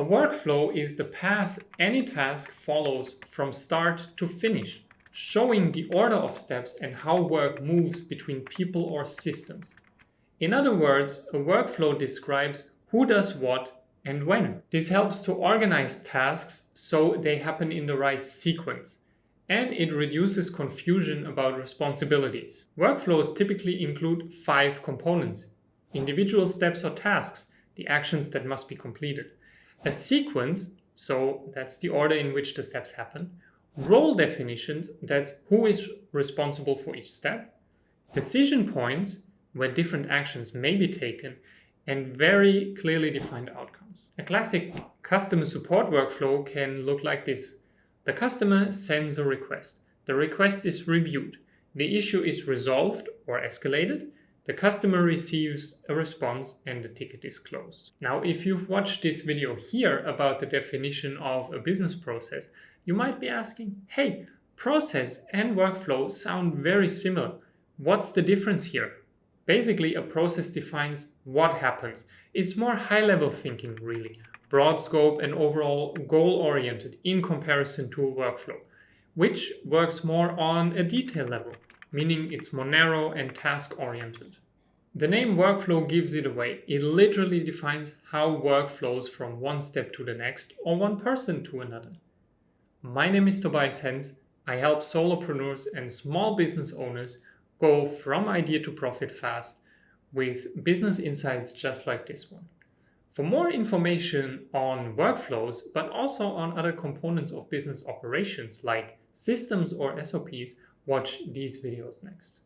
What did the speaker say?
workflow is the path any task follows from start to finish, showing the order of steps and how work moves between people or systems. In other words, a workflow describes who does what and when. This helps to organize tasks so they happen in the right sequence, and it reduces confusion about responsibilities. Workflows typically include 5 components: individual steps or tasks, the actions that must be completed; a sequence, so that's the order in which the steps happen; role definitions, that's who is responsible for each step; decision points, where different actions may be taken; and very clearly defined outcomes. A classic customer support workflow can look like this. The customer sends a request. The request is reviewed. The issue is resolved or escalated. The customer receives a response and the ticket is closed. Now, if you've watched this video here about the definition of a business process, you might be asking, hey, process and workflow sound very similar. What's the difference here? Basically, a process defines what happens. It's more high-level thinking, really. Broad scope and overall goal-oriented in comparison to a workflow, which works more on a detail level, meaning it's more narrow and task-oriented. The name workflow gives it away. It literally defines how work flows from one step to the next or one person to another. My name is Tobias Hens. I help solopreneurs and small business owners go from idea to profit fast with business insights just like this one. For more information on workflows, but also on other components of business operations like systems or SOPs, watch these videos next.